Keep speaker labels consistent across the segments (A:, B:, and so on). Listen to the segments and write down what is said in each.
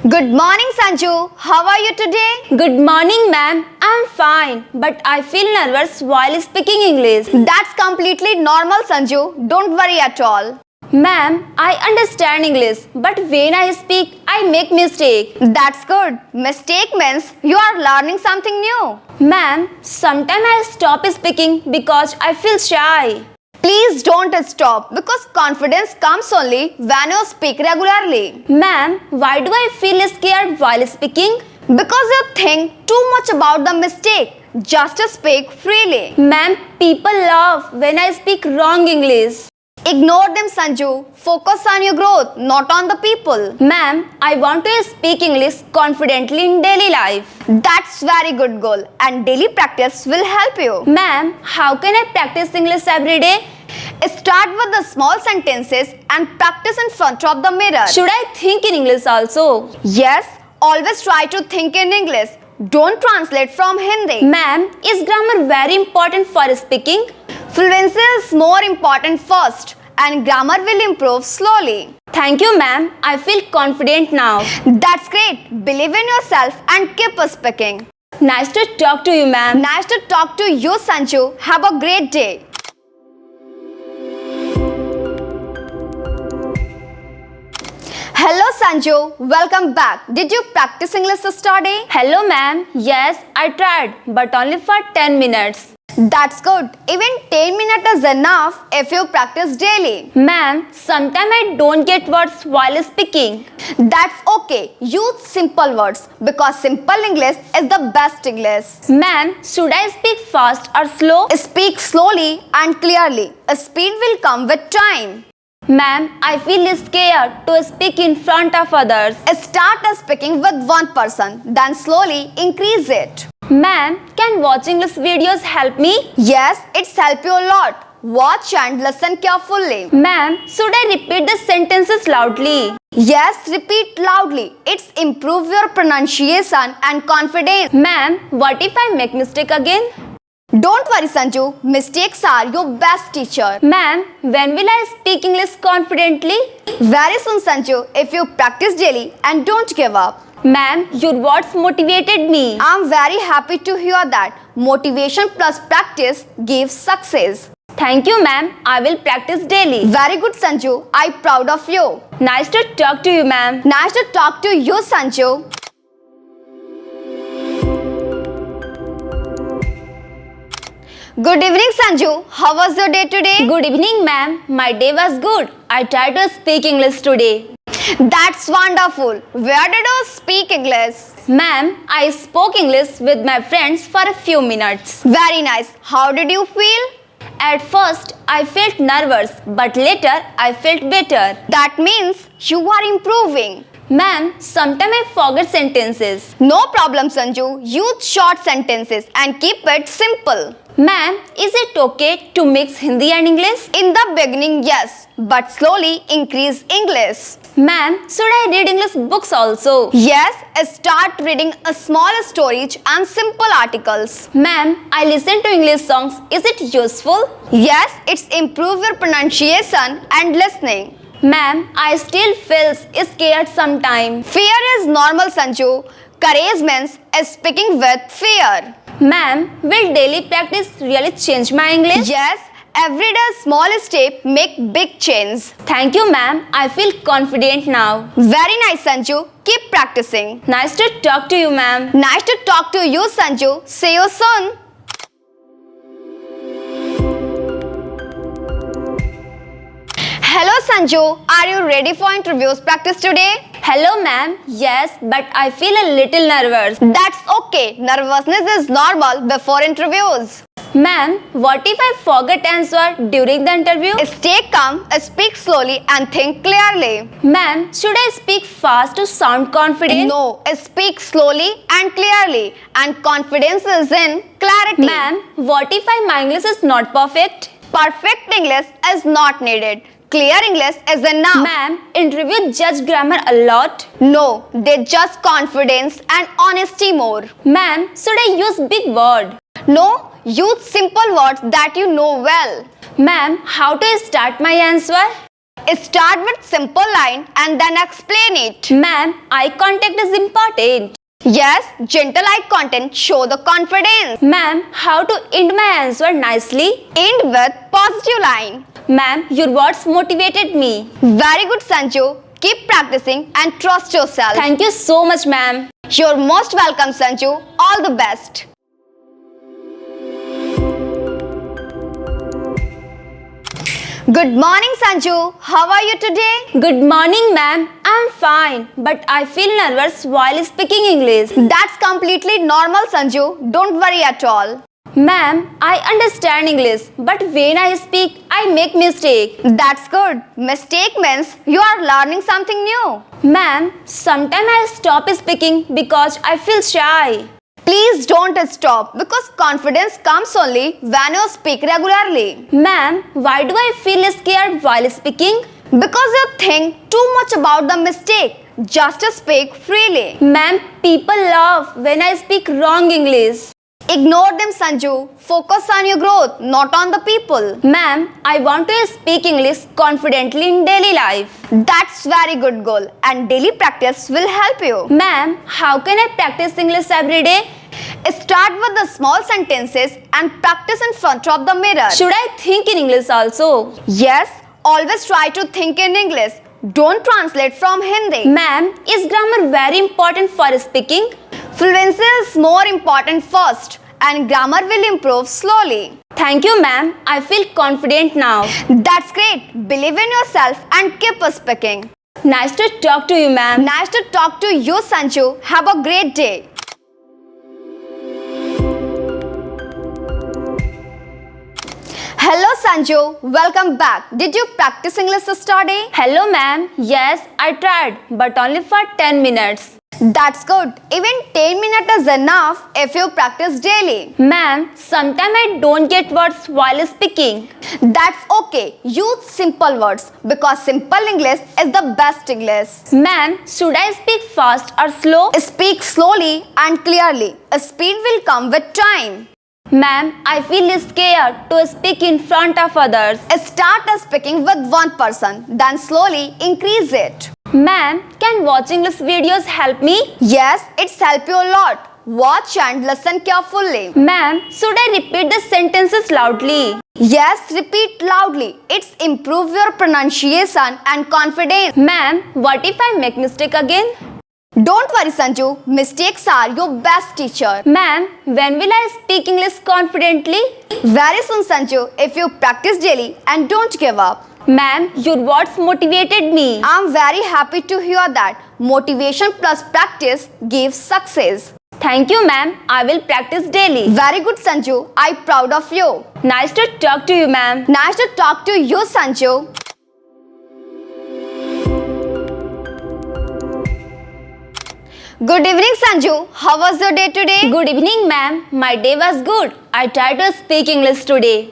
A: Good morning, Sanju. How are you today?
B: Good morning, ma'am. I'm fine, but I feel nervous while speaking English.
A: That's completely normal, Sanju. Don't worry at all.
B: Ma'am, I understand English, but when I speak, I make mistake.
A: That's good. Mistake means you are learning something new.
B: Ma'am, sometimes I stop speaking because I feel shy.
A: Please don't stop because confidence comes only when you speak regularly.
B: Ma'am, why do I feel scared while speaking?
A: Because you think too much about the mistake. Just speak freely.
B: Ma'am, people laugh when I speak wrong English.
A: Ignore them, Sanju. Focus on your growth, not on the people.
B: Ma'am, I want to speak English confidently in daily life.
A: That's very good goal and daily practice will help you.
B: Ma'am, how can I practice English every day?
A: Start with the small sentences and practice in front of the mirror.
B: Should I think in English also?
A: Yes, always try to think in English. Don't translate from Hindi.
B: Ma'am, is grammar very important for speaking?
A: Fluency is more important first and grammar will improve slowly.
B: Thank you, ma'am. I feel confident now.
A: That's great. Believe in yourself and keep speaking.
B: Nice to talk to you, ma'am.
A: Nice to talk to you, Sanju. Have a great day. Hello, Sanju. Welcome back. Did you practice English yesterday?
B: Hello, ma'am. Yes, I tried, but only for 10 minutes.
A: That's good. Even 10 minutes is enough if you practice daily.
B: Ma'am, sometimes I don't get words while speaking.
A: That's okay. Use simple words because simple English is the best English.
B: Ma'am, should I speak fast or slow?
A: Speak slowly and clearly. Speed will come with time.
B: Ma'am, I feel scared to speak in front of others.
A: Start speaking with one person, then slowly increase it.
B: Ma'am, can watching English videos help me?
A: Yes, it's help you a lot. Watch and listen carefully.
B: Ma'am, should I repeat the sentences loudly?
A: Yes, repeat loudly. It's improve your pronunciation and confidence.
B: Ma'am, what if I make mistake again?
A: Don't worry, Sanju. Mistakes are your best teacher.
B: Ma'am, when will I speak English confidently?
A: Very soon, Sanju, if you practice daily and don't give up.
B: Ma'am, your words motivated me.
A: I'm very happy to hear that. Motivation plus practice gives success.
B: Thank you, ma'am. I will practice daily.
A: Very good, Sanju. I'm proud of you.
B: Nice to talk to you, ma'am.
A: Nice to talk to you, Sanju. Good evening, Sanju. How was your day today?
B: Good evening, ma'am. My day was good. I tried to speak English today.
A: That's wonderful. Where did you speak English?
B: Ma'am, I spoke English with my friends for a few minutes.
A: Very nice. How did you feel?
B: At first, I felt nervous, but later I felt better.
A: That means you are improving.
B: Ma'am, sometimes I forget sentences.
A: No problem, Sanju. Use short sentences and keep it simple.
B: Ma'am, is it okay to mix Hindi and English?
A: In the beginning, yes, but slowly increase English.
B: Ma'am, should I read English books also?
A: Yes, start reading a small stories and simple articles.
B: Ma'am, I listen to English songs. Is it useful?
A: Yes, it's improve your pronunciation and listening.
B: Ma'am, I still feel scared sometimes.
A: Fear is normal, Sanju. Courage means speaking with fear.
B: Ma'am, will daily practice really change my English?
A: Yes, every day small step make big change.
B: Thank you, ma'am. I feel confident now.
A: Very nice, Sanju. Keep practicing.
B: Nice to talk to you, ma'am.
A: Nice to talk to you, Sanju. See you soon. Hello, Sanju. Are you ready for interviews practice today?
B: Hello, ma'am. Yes, but I feel a little nervous.
A: That's okay. Nervousness is normal before interviews.
B: Ma'am, what if I forget answer during the interview?
A: Stay calm, speak slowly and think clearly.
B: Ma'am, should I speak fast to sound confident?
A: No, speak slowly and clearly, and confidence is in clarity.
B: Ma'am, what if my English is not perfect?
A: Perfect English is not needed. Clear English is enough.
B: Ma'am, interview judge grammar a lot?
A: No, they judge confidence and honesty more.
B: Ma'am, should I use big word?
A: No, use simple words that you know well.
B: Ma'am, how to start my answer?
A: Start with simple line and then explain it.
B: Ma'am, eye contact is important.
A: Yes, gentle eye contact show the confidence.
B: Ma'am, how to end my answer nicely?
A: End with positive line.
B: Ma'am, your words motivated me.
A: Very good, Sanju. Keep practicing and trust yourself.
B: Thank you so much, ma'am.
A: You're most welcome, Sanju. All the best. Good morning, Sanju. How are you today?
B: Good morning, ma'am. I'm fine, but I feel nervous while speaking English.
A: That's completely normal, Sanju. Don't worry at all.
B: Ma'am, I understand English, but when I speak, I make mistake.
A: That's good. Mistake means you are learning something new.
B: Ma'am, sometimes I stop speaking because I feel shy.
A: Please don't stop because confidence comes only when you speak regularly.
B: Ma'am, why do I feel scared while speaking?
A: Because you think too much about the mistake. Just speak freely.
B: Ma'am, people laugh when I speak wrong English.
A: Ignore them, Sanju. Focus on your growth, not on the people.
B: Ma'am, I want to speak English confidently in daily life.
A: That's very good goal and daily practice will help you.
B: Ma'am, how can I practice English every day?
A: Start with the small sentences and practice in front of the mirror.
B: Should I think in English also?
A: Yes, always try to think in English. Don't translate from Hindi.
B: Ma'am, is grammar very important for speaking?
A: Fluency is more important first and grammar will improve slowly.
B: Thank you, ma'am. I feel confident now.
A: That's great. Believe in yourself and keep speaking.
B: Nice to talk to you, ma'am.
A: Nice to talk to you, Sanju. Have a great day. Hello, Sanju. Welcome back. Did you practice English yesterday?
B: Hello, ma'am. Yes, I tried, but only for 10 minutes.
A: That's good. Even 10 minutes is enough if you practice daily.
B: Ma'am, sometimes I don't get words while speaking.
A: That's okay. Use simple words because simple English is the best English.
B: Ma'am, should I speak fast or slow?
A: Speak slowly and clearly. Speed will come with time.
B: Ma'am, I feel scared to speak in front of others.
A: Start speaking with one person, then slowly increase it.
B: Ma'am, can watching English videos help me?
A: Yes, it's help you a lot. Watch and listen carefully.
B: Ma'am, should I repeat the sentences loudly?
A: Yes, repeat loudly. It's improve your pronunciation and confidence.
B: Ma'am, what if I make mistake again?
A: Don't worry, Sanju. Mistakes are your best teacher.
B: Ma'am, when will I speak English confidently?
A: Very soon, Sanju, if you practice daily and don't give up.
B: Ma'am, your words motivated me.
A: I'm very happy to hear that. Motivation plus practice gives success.
B: Thank you, ma'am. I will practice daily.
A: Very good, Sanju. I'm proud of you.
B: Nice to talk to you, ma'am.
A: Nice to talk to you, Sanju. Good evening, Sanju. How was your day today?
B: Good evening, ma'am. My day was good. I tried to speak English today.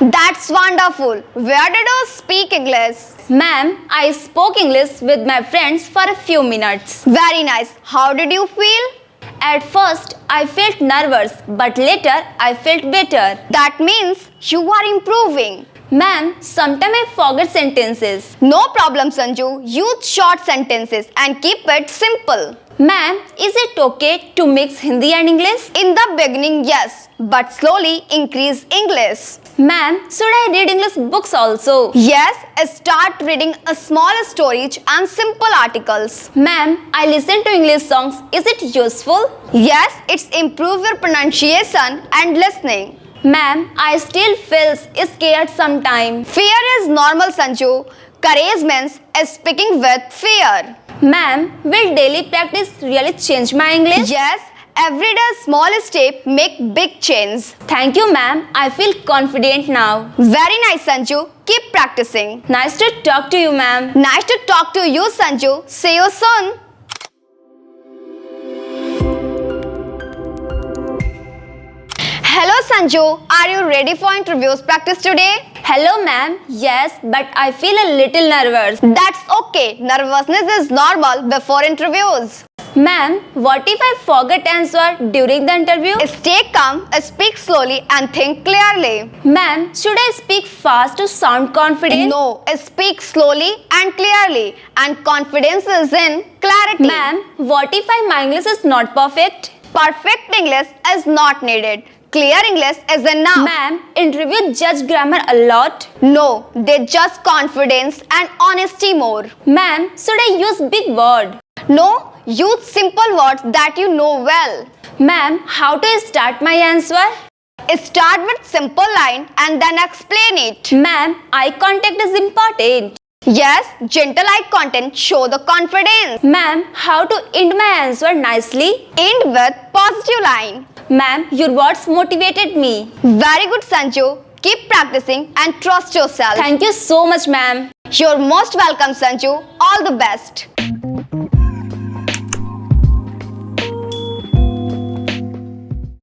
A: That's wonderful. Where did you speak English?
B: Ma'am, I spoke English with my friends for a few minutes.
A: Very nice. How did you feel?
B: At first, I felt nervous, but later I felt better.
A: That means you are improving.
B: Ma'am, sometimes I forget sentences.
A: No problem, Sanju. Use short sentences and keep it simple.
B: Ma'am, is it okay to mix Hindi and English?
A: In the beginning, yes, but slowly increase English.
B: Ma'am, should I read English books also?
A: Yes, start reading a small stories and simple articles.
B: Ma'am, I listen to English songs. Is it useful?
A: Yes, it's improve your pronunciation and listening.
B: Ma'am, I still feel scared sometimes.
A: Fear is normal, Sanju. Courage means speaking with fear.
B: Ma'am, will daily practice really change my English?
A: Yes, every day small step make big change.
B: Thank you, ma'am. I feel confident now.
A: Very nice, Sanju. Keep practicing.
B: Nice to talk to you, ma'am.
A: Nice to talk to you, Sanju. See you soon. Hello, Sanju. Are you ready for interviews practice today?
B: Hello, ma'am. Yes, but I feel a little nervous.
A: That's okay. Nervousness is normal before interviews.
B: Ma'am, what if I forget answer during the interview?
A: Stay calm, speak slowly and think clearly.
B: Ma'am, should I speak fast to sound confident?
A: No, speak slowly and clearly, and confidence is in clarity.
B: Ma'am, what if my English is not perfect?
A: Perfect English is not needed. Clear English is enough.
B: Ma'am, interview judge grammar a lot.
A: No, they judge confidence and honesty more.
B: Ma'am, should I use big word?
A: No, use simple words that you know well.
B: Ma'am, how to start my answer?
A: Start with simple line and then explain it.
B: Ma'am, eye contact is important.
A: Yes, gentle eye contact show the confidence.
B: Ma'am, how to end my answer nicely?
A: End with positive line.
B: Ma'am, your words motivated me.
A: Very good, Sanju. Keep practicing and trust yourself.
B: Thank you so much, ma'am.
A: You're most welcome, Sanju. All the best.